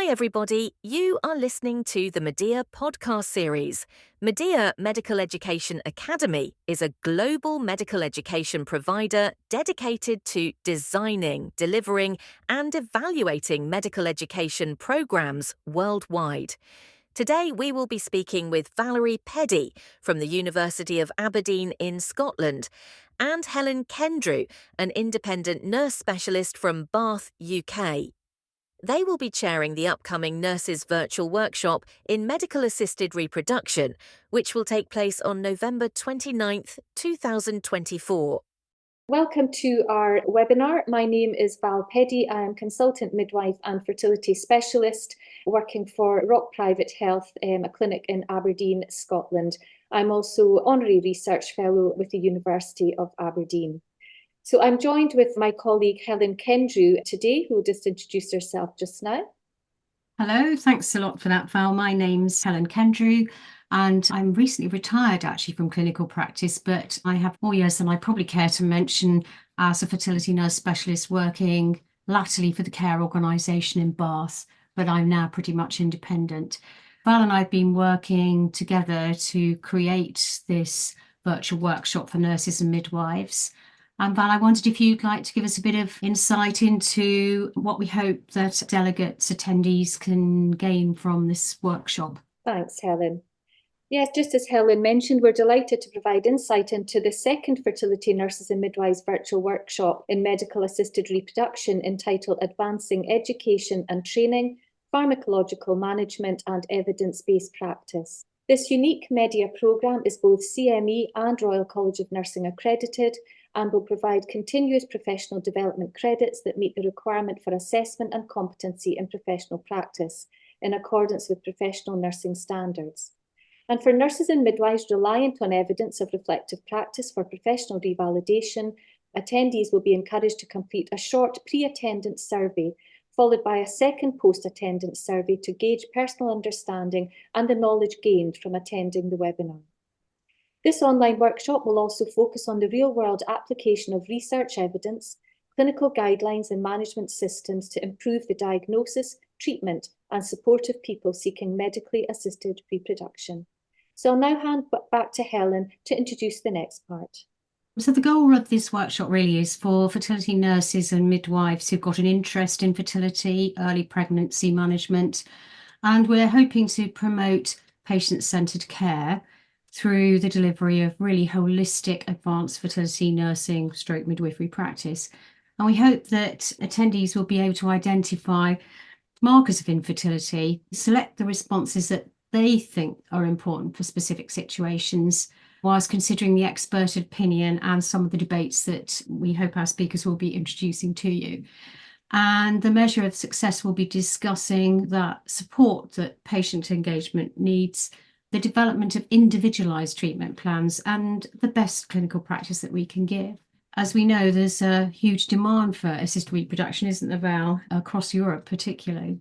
Hi, everybody. You are listening to the Medea podcast series. Medea Medical Education Academy is a global medical education provider dedicated to designing, delivering, and evaluating medical education programs worldwide. Today, we will be speaking with Valerie Peddie from the University of Aberdeen in Scotland and Helen Kendrew, an independent nurse specialist from Bath, UK. They will be chairing the upcoming Nurses Virtual Workshop in Medical Assisted Reproduction, which will take place on November 29th, 2024. Welcome to our webinar. My name is Val Peddie. I am consultant midwife and fertility specialist working for Rock Private Health, a clinic in Aberdeen, Scotland. I'm also honorary research fellow with the University of Aberdeen. So I'm joined with my colleague Helen Kendrew today, who will just introduce herself just now. Hello, thanks a lot for that, Val. My name's Helen Kendrew, and I'm recently retired actually from clinical practice, but I have more years than I probably care to mention as a fertility nurse specialist working latterly for the care organisation in Bath, but I'm now pretty much independent. Val and I have been working together to create this virtual workshop for nurses and midwives. And Val, I wondered if you'd like to give us a bit of insight into what we hope that delegates, attendees can gain from this workshop. Thanks, Helen. Yes, just as Helen mentioned, we're delighted to provide insight into the second Fertility Nurses and Midwives virtual workshop in medical assisted reproduction entitled Advancing Education and Training, Pharmacological Management and Evidence-Based Practice. This unique media programme is both CME and Royal College of Nursing accredited and will provide continuous professional development credits that meet the requirement for assessment and competency in professional practice in accordance with professional nursing standards. And for nurses and midwives reliant on evidence of reflective practice for professional revalidation, attendees will be encouraged to complete a short pre-attendance survey, followed by a second post-attendance survey to gauge personal understanding and the knowledge gained from attending the webinar. This online workshop will also focus on the real-world application of research evidence, clinical guidelines and management systems to improve the diagnosis, treatment and support of people seeking medically assisted reproduction. So I'll now hand back to Helen to introduce the next part. So the goal of this workshop really is for fertility nurses and midwives who've got an interest in fertility, early pregnancy management, and we're hoping to promote patient-centred care through the delivery of really holistic advanced fertility nursing stroke midwifery practice. And we hope that attendees will be able to identify markers of infertility, select the responses that they think are important for specific situations, whilst considering the expert opinion and some of the debates that we hope our speakers will be introducing to you. And the measure of success will be discussing that support that patient engagement needs, the development of individualised treatment plans and the best clinical practice that we can give. As we know, there's a huge demand for assisted reproduction, isn't there, Val, across Europe particularly?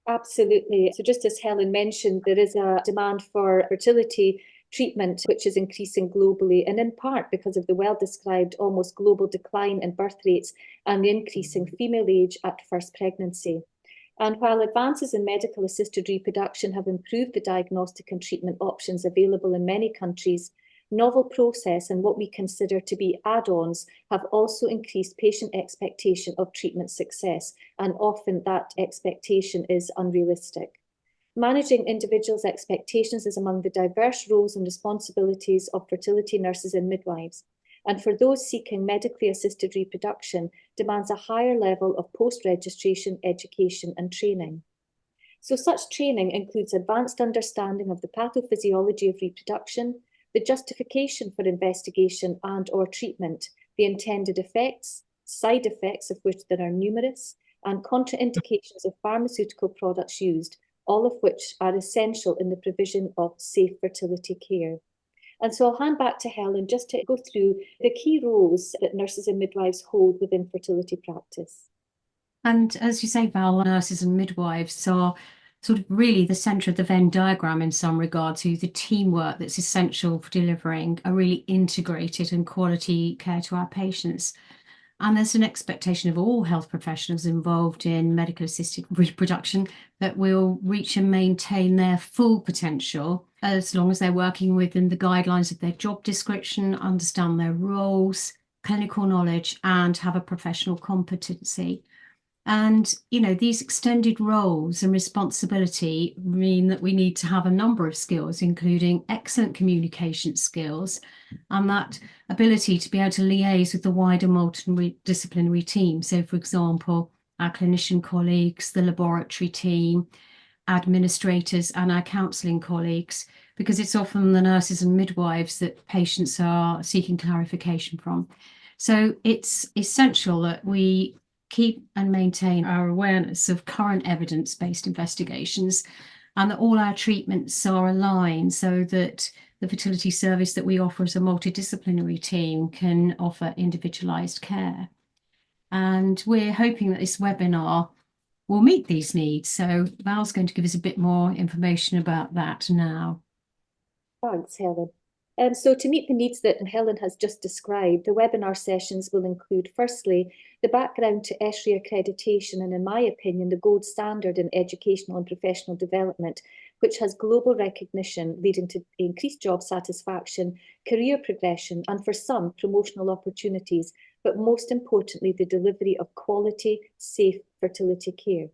Absolutely. So just as Helen mentioned, there is a demand for fertility treatment, which is increasing globally, and in part because of the well-described almost global decline in birth rates and the increasing female age at first pregnancy. And while advances in medical assisted reproduction have improved the diagnostic and treatment options available in many countries, novel process and what we consider to be add-ons have also increased patient expectation of treatment success, and often that expectation is unrealistic. Managing individuals' expectations is among the diverse roles and responsibilities of fertility nurses and midwives, and for those seeking medically assisted reproduction, demands a higher level of post-registration education and training. So such training includes advanced understanding of the pathophysiology of reproduction, the justification for investigation and/or treatment, the intended effects, side effects of which there are numerous, and contraindications of pharmaceutical products used, all of which are essential in the provision of safe fertility care. And so I'll hand back to Helen just to go through the key roles that nurses and midwives hold within fertility practice. And as you say, Val, nurses and midwives are sort of really the centre of the Venn diagram in some regard to the teamwork that's essential for delivering a really integrated and quality care to our patients. And there's an expectation of all health professionals involved in medical assisted reproduction that will reach and maintain their full potential as long as they're working within the guidelines of their job description, understand their roles, clinical knowledge, and have a professional competency. And, these extended roles and responsibility mean that we need to have a number of skills, including excellent communication skills and that ability to be able to liaise with the wider multidisciplinary team. So, for example, our clinician colleagues, the laboratory team, administrators, and our counselling colleagues, because it's often the nurses and midwives that patients are seeking clarification from. So it's essential that we keep and maintain our awareness of current evidence-based investigations and that all our treatments are aligned so that the fertility service that we offer as a multidisciplinary team can offer individualised care. And we're hoping that this webinar will meet these needs. So Val's going to give us a bit more information about that now. Thanks, Helen. So to meet the needs that Helen has just described, the webinar sessions will include, firstly, the background to ESHRE accreditation, and in my opinion, the gold standard in educational and professional development, which has global recognition leading to increased job satisfaction, career progression, and for some, promotional opportunities, but most importantly, the delivery of quality, safe fertility care.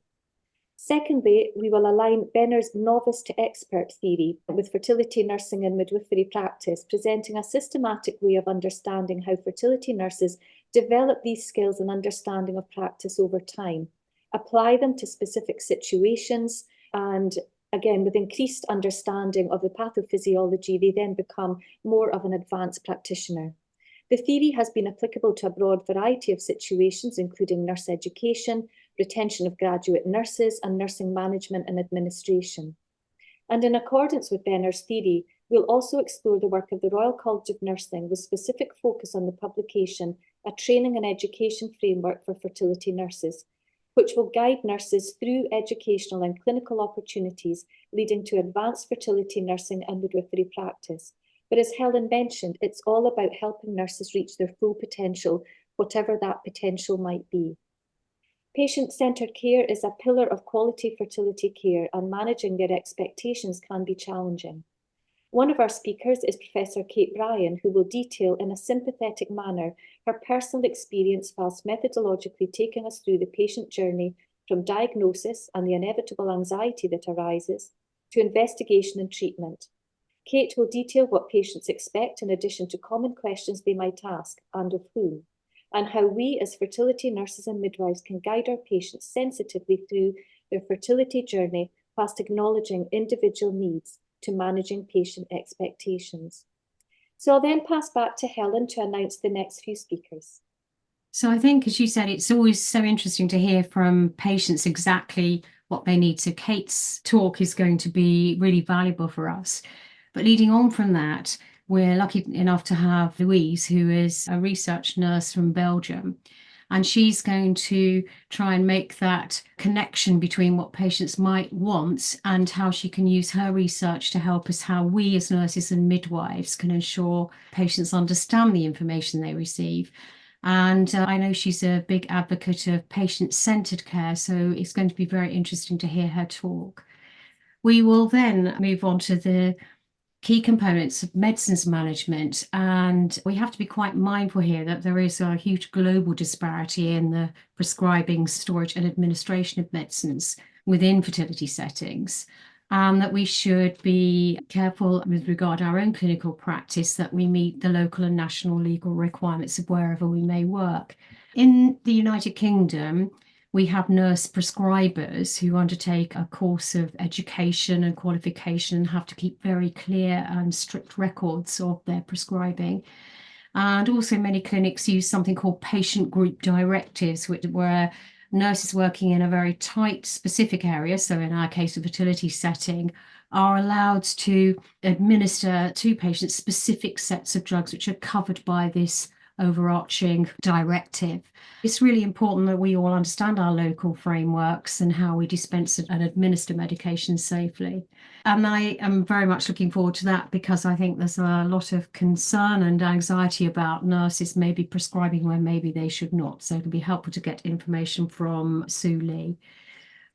Secondly, we will align Benner's novice to expert theory with fertility nursing and midwifery practice, presenting a systematic way of understanding how fertility nurses develop these skills and understanding of practice over time, apply them to specific situations, and again, with increased understanding of the pathophysiology, they then become more of an advanced practitioner. The theory has been applicable to a broad variety of situations, including nurse education, retention of graduate nurses, and nursing management and administration. And in accordance with Benner's theory, we'll also explore the work of the Royal College of Nursing with specific focus on the publication, a training and education framework for fertility nurses, which will guide nurses through educational and clinical opportunities leading to advanced fertility nursing and midwifery practice. But as Helen mentioned, it's all about helping nurses reach their full potential, whatever that potential might be. Patient-centred care is a pillar of quality fertility care, and managing their expectations can be challenging. One of our speakers is Professor Kate Bryan, who will detail in a sympathetic manner her personal experience whilst methodologically taking us through the patient journey from diagnosis and the inevitable anxiety that arises to investigation and treatment. Kate will detail what patients expect in addition to common questions they might ask and of whom, and how we as fertility nurses and midwives can guide our patients sensitively through their fertility journey whilst acknowledging individual needs to managing patient expectations. So I'll then pass back to Helen to announce the next few speakers. So I think, as you said, it's always so interesting to hear from patients exactly what they need. So Kate's talk is going to be really valuable for us. But leading on from that, we're lucky enough to have Louise, who is a research nurse from Belgium, and she's going to try and make that connection between what patients might want and how she can use her research to help us how we as nurses and midwives can ensure patients understand the information they receive. And I know she's a big advocate of patient-centred care, so it's going to be very interesting to hear her talk. We will then move on to the key components of medicines management, and we have to be quite mindful here that there is a huge global disparity in the prescribing, storage and administration of medicines within fertility settings, and that we should be careful with regard to our own clinical practice that we meet the local and national legal requirements of wherever we may work. In the United Kingdom, we have nurse prescribers who undertake a course of education and qualification and have to keep very clear and strict records of their prescribing. And also many clinics use something called patient group directives, where nurses working in a very tight specific area, so in our case a fertility setting, are allowed to administer to patients specific sets of drugs which are covered by this overarching directive. It's really important that we all understand our local frameworks and how we dispense and administer medication safely. And I am very much looking forward to that, because I think there's a lot of concern and anxiety about nurses maybe prescribing where maybe they should not. So it'll be helpful to get information from Sue Lee.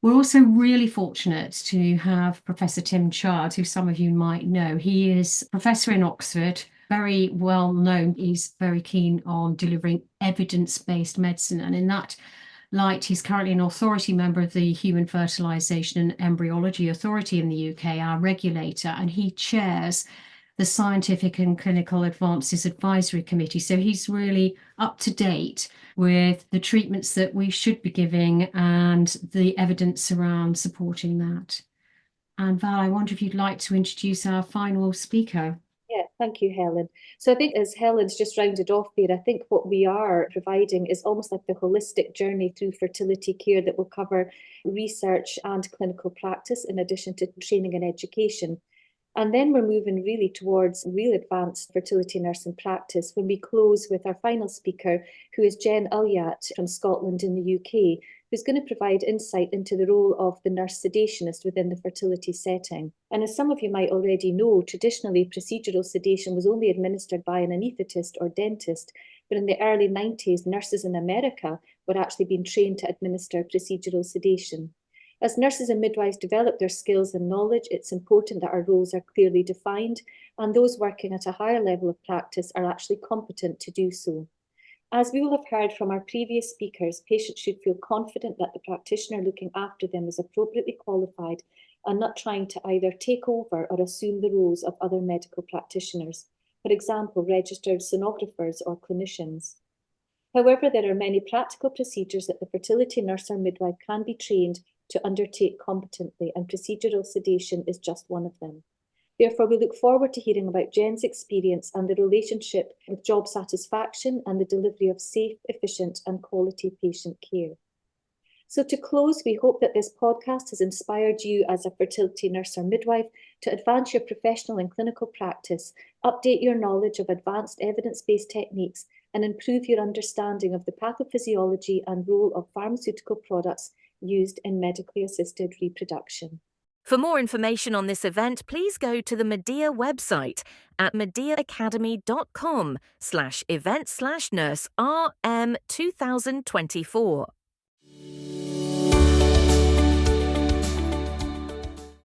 We're also really fortunate to have Professor Tim Chard, who some of you might know. He is professor in Oxford, very well known. He's very keen on delivering evidence-based medicine. And in that light, he's currently an authority member of the Human Fertilisation and Embryology Authority in the UK, our regulator, and he chairs the Scientific and Clinical Advances Advisory Committee. So he's really up to date with the treatments that we should be giving and the evidence around supporting that. And Val, I wonder if you'd like to introduce our final speaker. Yeah, thank you, Helen. So I think as Helen's just rounded off there, I think what we are providing is almost like the holistic journey through fertility care that will cover research and clinical practice in addition to training and education. And then we're moving really towards real advanced fertility nursing practice when we close with our final speaker, who is Jen Ulyat from Scotland in the UK, who's going to provide insight into the role of the nurse sedationist within the fertility setting. And as some of you might already know, traditionally procedural sedation was only administered by an anaesthetist or dentist, but in the early 90s, nurses in America were actually being trained to administer procedural sedation. As nurses and midwives develop their skills and knowledge, it's important that our roles are clearly defined, and those working at a higher level of practice are actually competent to do so. As we will have heard from our previous speakers, patients should feel confident that the practitioner looking after them is appropriately qualified and not trying to either take over or assume the roles of other medical practitioners, for example, registered sonographers or clinicians. However, there are many practical procedures that the fertility nurse or midwife can be trained to undertake competently, and procedural sedation is just one of them. Therefore, we look forward to hearing about Jen's experience and the relationship with job satisfaction and the delivery of safe, efficient and quality patient care. So to close, we hope that this podcast has inspired you as a fertility nurse or midwife to advance your professional and clinical practice, update your knowledge of advanced evidence-based techniques, and improve your understanding of the pathophysiology and role of pharmaceutical products used in medically assisted reproduction. For more information on this event, please go to the Medea website at medeaacademy.com/event/nurse RM 2024.